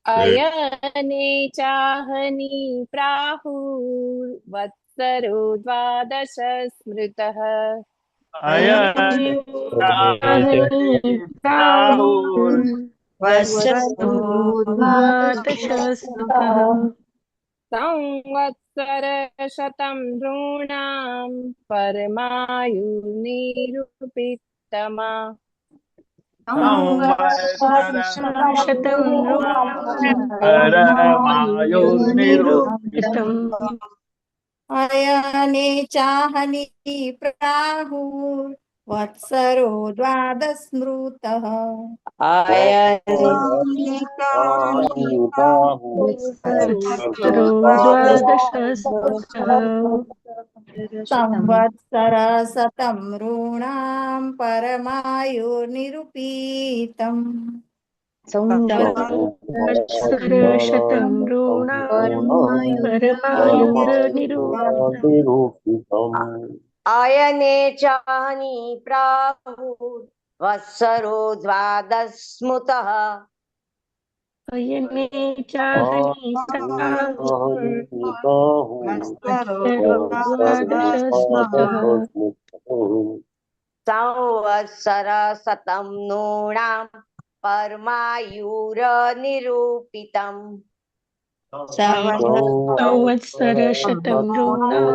અયને ચાહની પ્રાહુર્વત્સરો દ્વાદશ સ્મૃતઃ. અયને ચાહની પ્રાહુર્વત્સરો સંવત્સર શતમ નૃણામ પરમાયુર્નિરૂપિતમ. પરમાયુર્નિરૂપિતમ. અયને ચાહની પ્રાહુર વત્સરો દ્વાદશ સ્મૃતઃ. સંવત્સર શતમ નૃણામ પરમાયુર્નિરૂપિતમ. અયને ચાહની પ્રાહુર્વત્સરો દ્વાદશ સ્મૃતઃ. અયને ચાહની સંવત્સર શતમ નૃણામ પરમાયુર્નિરૂપિતમ. સંવત્સર શતમ નૃણામ.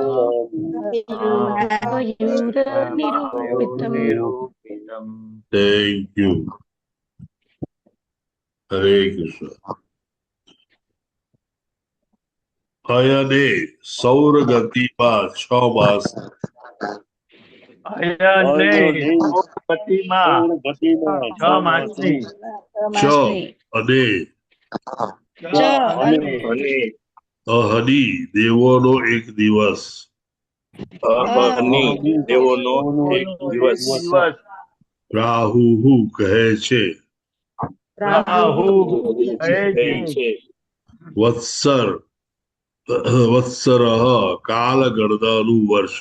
Thank you. Hare Krishna. અયને સૌર ગતિમાં 6 માસ. અયને ગતિમાં 6 માસની અને અહની દેવોનો એક દિવસ. દેવોનો એક દિવસ રાહુ કહે છે. વત્સર કાલ ગણનાનું વર્ષ.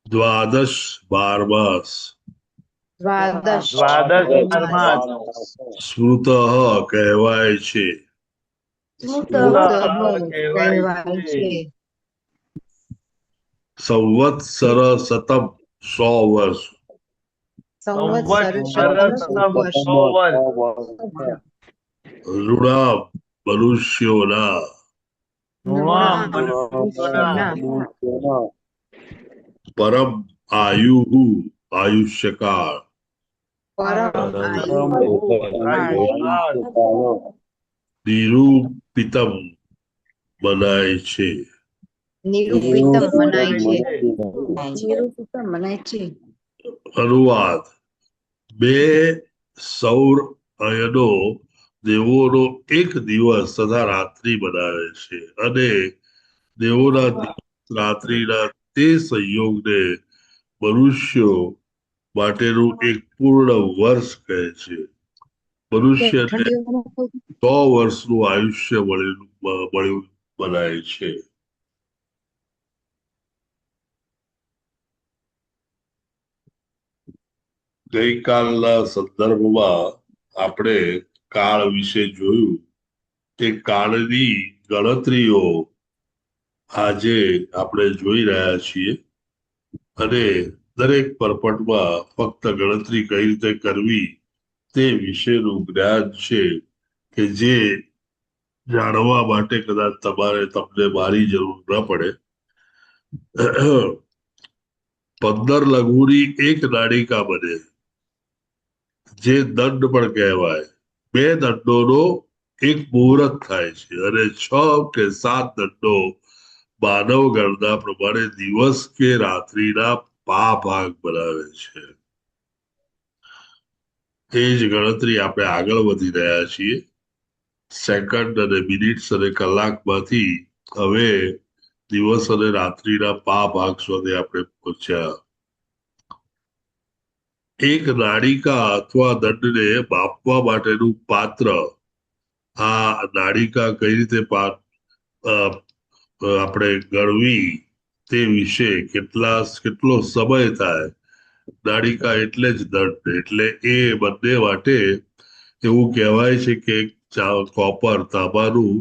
દ્વાદશ 12 માસ. સ્મૃત કહેવાય છે. સંવત્સર શતમ 100 વર્ષ. નૃણામ મનુષ્યોના. પરમ આયુ આયુષ્યકાળ. નિરૂપિતમ મનાય છે. અનુવાદ. 2 સૌર અયનો દેવોનો એક દિવસ તથા રાત્રિ બનાવે છે અને દેવોના રાત્રિના તે સંયોગને મનુષ્યો માટેનું એક પૂર્ણ વર્ષ કહે છે. મનુષ્યને 100 વર્ષનું આયુષ્ય મળ્યું બનાય છે. ગઈકાલના સંદર્ભમાં આપણે કાળ વિશે જોયું. તે કાળની ગણતરીઓ આજે આપણે જોઈ રહ્યા છીએ અને દરેક પરપટમાં ફક્ત ગણતરી કઈ રીતે કરવી તે વિશેનું જ્ઞાન છે કે જે જાણવા માટે કદાચ તમને મારી જરૂર ન પડે. 15 લઘુની એક નાડિકા બને, જે દંડ પણ કહેવાય. 2 દંડોનો એક મુહૂર્ત થાય છે અને 6 કે 7 દંડો માનવ ગણના પ્રમાણે દિવસ કે રાત્રિના ભાગ બનાવે છે. એ જ ગણતરી આપણે આગળ વધી રહ્યા છીએ. સેકન્ડ અને મિનિટ્સ અને કલાકમાંથી હવે દિવસ અને રાત્રિના ભાગ સુધી આપણે પહોંચ્યા. એક નાડિકા અથવા દંડને માપવા માટેનું પાત્ર, આ નાડિકા કઈ રીતે આપણે ગણવી તે વિશે કેટલો સમય થાય. નાડિકા એટલે જ દંડ. એટલે એ બંને માટે એવું કહેવાય છે કે કોપર તાંબાનું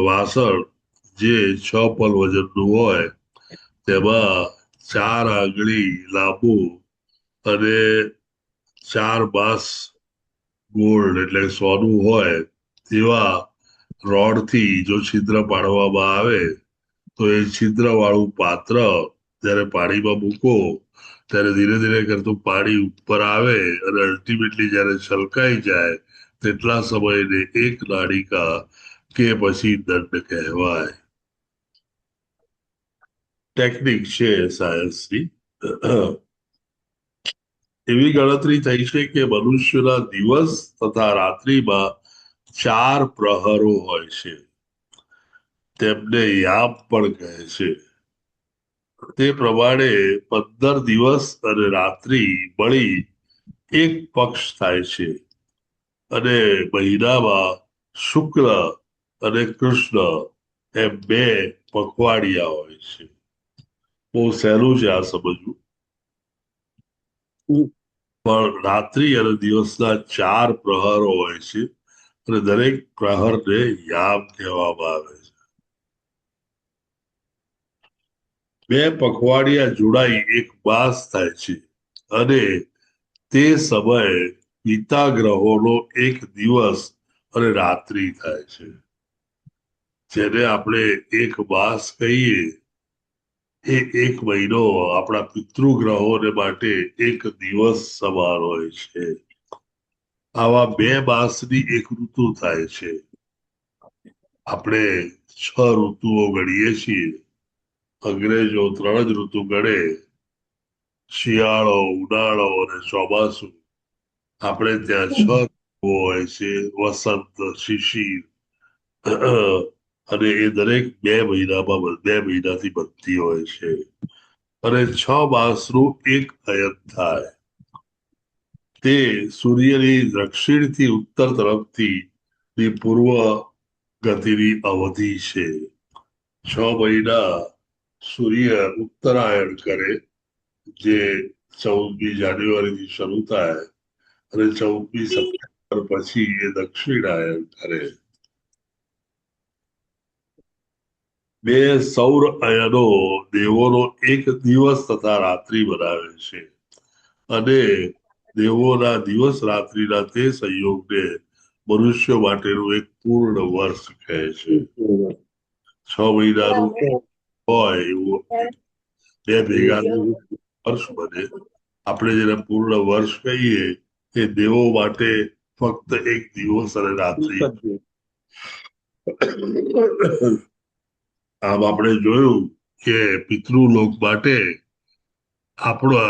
વાસણ જે 6 પલ વજનનું હોય તેમાં 4 આંગળી લાંબુ અને 4 બાસ ગોલ્ડ એટલે સોનું હોય તેવા રોડથી જો છિદ્ર પાડવામાં આવે તો એ છિદ્ર વાળું પાત્ર જ્યારે પાણીમાં મૂકો ત્યારે ધીરે ધીરે કરતું પાણી ઉપર આવે અને અલ્ટિમેટલી જ્યારે છલકાઈ જાય તેટલા સમયને એક નાડિકા કે પછી દંડ કહેવાય. ટેકનિક છે સાયન્સની. એવી ગણતરી થઈ છે કે મનુષ્યના દિવસ તથા રાત્રિમાં 4 પ્રહરો હોય છે. તેમને યામ પણ કહે છે. તે પ્રમાણે 15 દિવસ અને રાત્રિ મળી એક પક્ષ થાય છે અને મહિનામાં શુક્લ અને કૃષ્ણ એમ 2 પખવાડિયા હોય છે. બહુ સહેલું છે આ સમજવું. પણ રાત્રિ અને દિવસના 4 પ્રહરો હોય છે અને દરેક પ્રહરને યામ કહેવામાં આવે છે. 2 પખવાડિયા જોડાઈ એક માસ થાય છે અને તે સમયે પિતા ગ્રહોનો એક દિવસ અને રાત્રિ થાય છે. જેને આપણે એક માસ કહીએ એ એક મહિનો આપણા પિતૃગ્રહોને માટે એક દિવસ સમાન હોય છે. આવા 2 માસની એક ઋતુ થાય છે. આપણે 6 ઋતુઓ ગણીએ છીએ. અંગ્રેજો 3 જ ઋતુ ગણે, શિયાળો, ઉનાળો અને ચોમાસું. આપણે ત્યાં 6 ઋતુઓ હોય છે, વસંત, શિશિર, અને એ દરેક 2 મહિનાથી બનતી હોય છે અને 6 માસનું એક અયન થાય. તે સૂર્યની દક્ષિણથી ઉત્તર તરફથી પૂર્વ ગતિની અવધિ છે. 6 મહિના સૂર્ય ઉત્તરાયણ કરે, જે 14મી જાન્યુઆરીથી શરૂ થાય અને 14મી સપ્ટેમ્બર પછી એ દક્ષિણાયન કરે. 2 સૌર અયનો દેવોનો એક દિવસ તથા રાત્રિ બનાવે છે અને દેવોના દિવસ રાત્રિના તે સંયોગને મનુષ્ય માટેનું એક પૂર્ણ વર્ષ કહે છે. 6 મહિનાનું હોય એવું 2 ભેગા વર્ષ બને. આપણે જેને પૂર્ણ વર્ષ કહીએ એ દેવો માટે ફક્ત એક દિવસ અને રાત્રિ. આમ આપણે જોયું કે પિતૃલોક માટે આપણો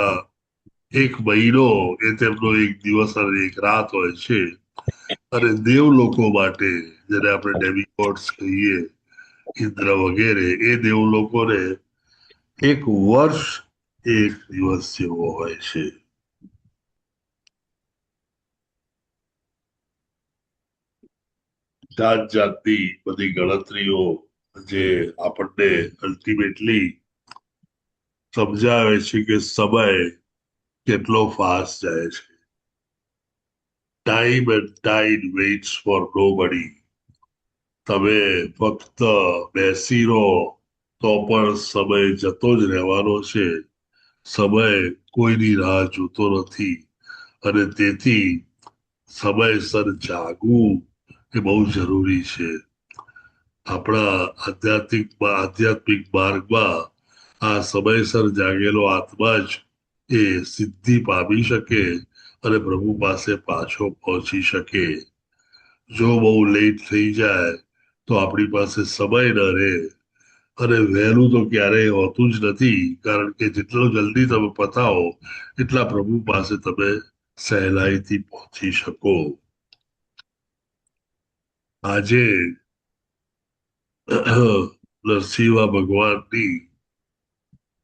એક મહિનો એ તેમનો એક દિવસ અને એક રાત હોય છે અને દેવ લોકો માટે જેને આપણે ડેમિગોડ્સ કહીએ, ઇન્દ્ર વગેરે, એ દેવ લોકોને એક વર્ષ એક દિવસ જેવો હોય છે. જાત જાતની બધી ગણતરીઓ જે આપણને અલ્ટિમેટલી સમજાવે છે કે સમય કેટલો ફાસ્ટ જાય છે. Time and tide waits for nobody. તમે ફક્ત બેસી રહો તો પણ સમય જતો જ રહેવાનો છે. સમય કોઈની રાહ જોતો નથી અને તેથી સમયસર જાગવું એ બહુ જરૂરી છે. આપણા આધ્યાત્મિક માર્ગમાં આ સમયસર જાગેલો આત્મા જ એ સિદ્ધિ પામી શકે અને પ્રભુ પાસે પાછો પહોંચી શકે. જો બહુ લેટ થઈ જાય તો આપણી પાસે સમય ન રહે અને વહેલું તો ક્યારેય હોતું જ નથી, કારણ કે જેટલો જલ્દી તમે પતાવો એટલા પ્રભુ પાસે તમે સહેલાઈથી પહોંચી શકો. આજે નરસિંહ ભગવાનની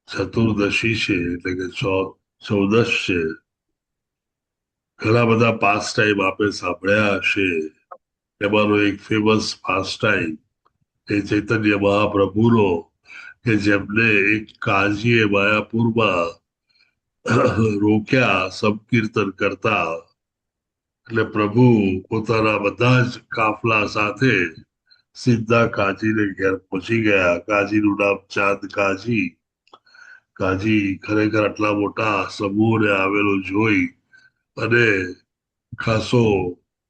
ચતુર્દશી છે, એટલે કે ચૌદશ છે. ઘણા બધા પાસ ટાઈમ આપણે સાંભળ્યા હશે. એમાંનો એક ફેમસ પાસ ટાઈમ એ ચૈતન્ય મહાપ્રભુનો કે જેમને એક કાજીએ માયાપુરમાં રોક્યા સંકીર્તન કરતા. એટલે પ્રભુ પોતાના બધા જ કાફલા સાથે સીધા કાજીને ઘેર પહોંચી ગયા. કાજીનું નામ ચાંદ કાજી. કાજી ખરેખર આટલા મોટા સમૂહને આવેલો જોઈ અને ખાસો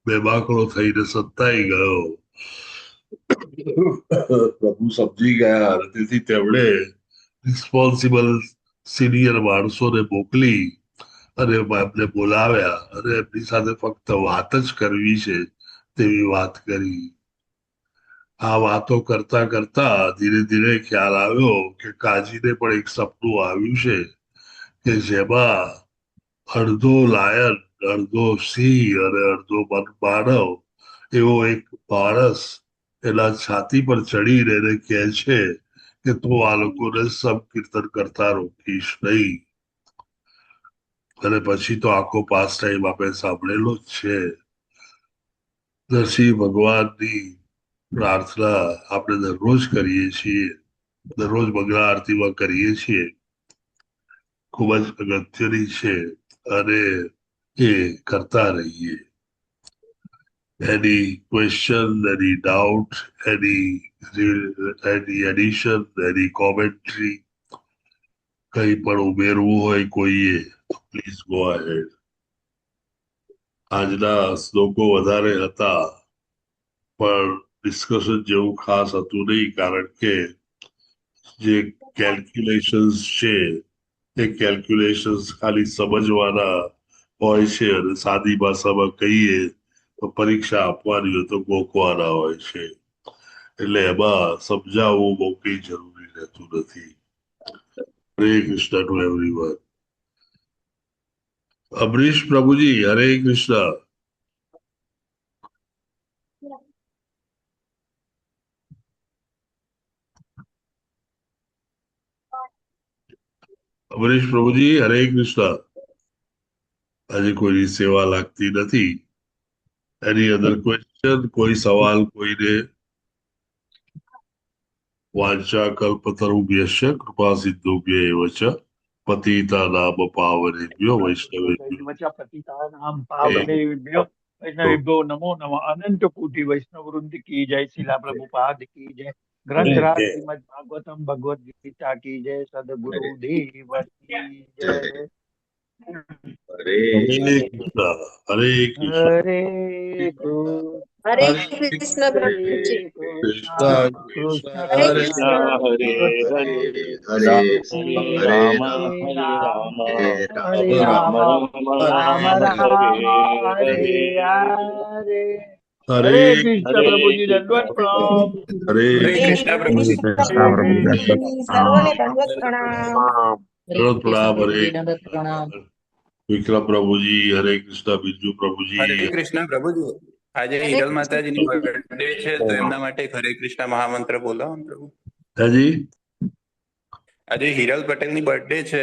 બેબાકડો થઈને સંતાઈ ગયો. પ્રભુ સમજી ગયા અને તેથી તેમણે રિસ્પોન્સિબલ સિનિયર માણસોને મોકલી અને એમને બોલાવ્યા અને એમની સાથે ફક્ત વાત જ કરવી છે તેવી વાત કરી. આ વાતો કરતા કરતા ધીરે ધીરે ખ્યાલ આવ્યો કે કાજીને પણ એક સપનું આવ્યું છે કે જેમાં અડધો લાયન, અડધો સિંહ અને અડધો માનવ એવો એક માણસ એના છાતી પર ચડીને એને કહે છે કે તું આ લોકોને સંકીર્તન કરતા રોકીશ નહીં. અને પછી તો આખો પાસ ટાઈમ આપણે સાંભળેલો જ છે. નરસિંહ ભગવાનની પ્રાર્થના આપણે દરરોજ કરીએ છીએ, દરરોજ મંગળા આરતીમાં કરીએ છીએ. ખૂબ જ અગત્યની છે અને એ કરતા રહીએ. Any question, any doubt, any addition, any commentary, કંઈ પણ ઉમેરવું હોય કોઈએ તો પ્લીઝ ગો અહેડ. આજના શ્લોકો વધારે હતા પણ ડિસ્કશન જેવું ખાસ હતું નહીં, કારણ કે જે કેલ્ક્યુલેશન્સ છે એ કેલ્ક્યુલેશન્સ ખાલી સમજવાના હોય છે અને સાદી ભાષામાં કહીએ તો પરીક્ષા આપવાની હોય તો ગોખવાના હોય છે. એટલે એમાં સમજાવવું બહુ કઈ જરૂરી રહેતું નથી. હરે કૃષ્ણ ટુ એવરીવન. અમરીશ પ્રભુજી, હરે કૃષ્ણ. અમરીશ પ્રભુજી, હરે કૃષ્ણ. આજે કોઈની સેવા લાગતી નથી. એની અધર ક્વેશ્ચન, કોઈ સવાલ કોઈને? વાંચા કલ્પતરુભ્યશ્ચ કૃપા સિદ્ધુભ્ય એવ ચ પતિતા નામ પાવનેભ્યો વૈષ્ણવેભ્યો. પતિતાનામ પાવનેભ્યો વૈષ્ણવેભ્યો નમો નમઃ. અનંત કોટી વૈષ્ણવ વૃંદ કી જય. શીલા પ્રભુપાદ કી જય. ગ્રંથરાજ શ્રીમદ ભાગવતમ ભગવદ ગીતા કી જય. સદગુરુ દેવ કી જય. હરે કૃષ્ણ. હરે કૃષ્ણ. હરે હરે કૃષ્ણ પ્રભુજી. કૃષ્ણ કૃષ્ણ હરે કૃષ્ણ કૃષ્ણ. હરે હરે હરે રામ હરે રામ હરે હરે રામ રામ રામ રામ રામ રામ હરે હરે હરે. હરે. હરે હરે કૃષ્ણ હરે પ્રભુજી દંડવત કૃષ્ણ પ્રણામ. હરે હરે કૃષ્ણ પ્રભુજી. સર્વને દંડવત પ્રણામ. પ્રણામ. હરે વિક્રમ પ્રભુજી, હરે કૃષ્ણ. બિરજુ હરે પ્રભુજી, કૃષ્ણ પ્રભુજી. આજે હરે હિરલ કૃષ્ણ. માતાજીની બર્થડે છે તો એમના માટે એક હરે કૃષ્ણ મહામંત્ર બોલાવો ને પ્રભુ. હાજી. આજે હિરલ પટેલની બર્થડે છે,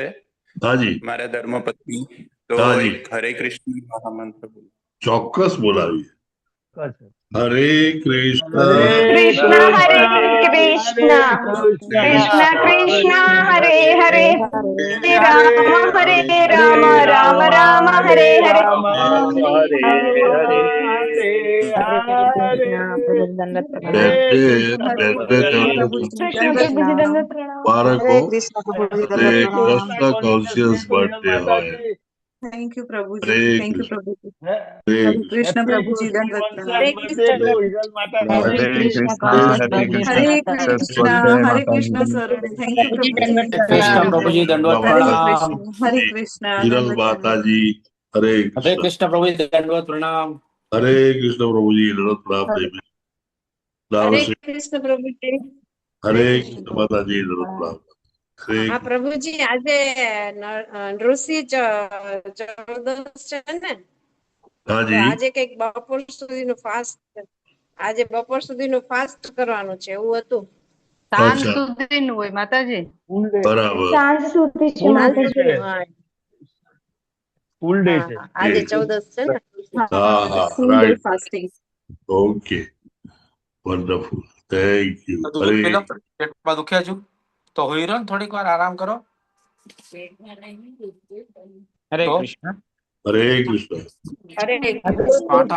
હાજી મારા ધર્મપત્ની. તો હાજી એક હરે કૃષ્ણ મહામંત્ર બોલો. ચોક્કસ બોલાવીએ. હરે કૃષ્ણ કૃષ્ણ હરે કૃષ્ણ કૃષ્ણ કૃષ્ણ હરે હરે હરે રામ રામ રામ હરે હરે બાળકો અને કૃષ્ણ કોન્શિયસ બર્થડે હોય. થેન્ક યુ પ્રભુજી, હરે થેન્ક યુ કૃષ્ણ. પ્રભુજી. હરે હરે કૃષ્ણ. કૃષ્ણ પ્રભુજી, દંડવત પ્રણામ. હરે કૃષ્ણ હરે કૃષ્ણ હરે કૃષ્ણ સર, થેન્ક યુ પ્રભુજી. કૃષ્ણ પ્રભુજી દંડવત હરે પ્રણામ. કૃષ્ણ, હરે કૃષ્ણ, હિરલ દંડવત પ્રણામ. માતાજી હરે હરે કૃષ્ણ. કૃષ્ણ પ્રભુજી દંડવત પ્રણામ. હરે કૃષ્ણ પ્રભુજી દંડવત પ્રણામ. હરે દેવી હરે નારસિંહ કૃષ્ણ પ્રભુજી. હરે કૃષ્ણ માતાજી દંડવત પ્રણામ. હરે હા પ્રભુજી, આજે ઋષિ ચૌદશ છે ને, તો હાજી આજે કઈક બપોર સુધીનું ફાસ્ટ છે. આજે બપોર સુધીનું ફાસ્ટ કરવાનું છે એવું હતું. સાંજ અચ્છા સુધીનું હોય માતાજી. બરાબર. સાંજ સુધી છે સાંજ માતાજી. સુધીનું, હા ફૂલ ડે હા છે. હા. આજે 14 છે ને. હા હા full day right. Fasting. Okay wonderful. Thank you. બધું હરે જમી લો. પેટમાં દુખ્યા છું તો હોઈ રહ્યો ને, થોડીક વાર આરામ કરો. હરે તો કૃષ્ણ. હરે કૃષ્ણ. હરે પાઠ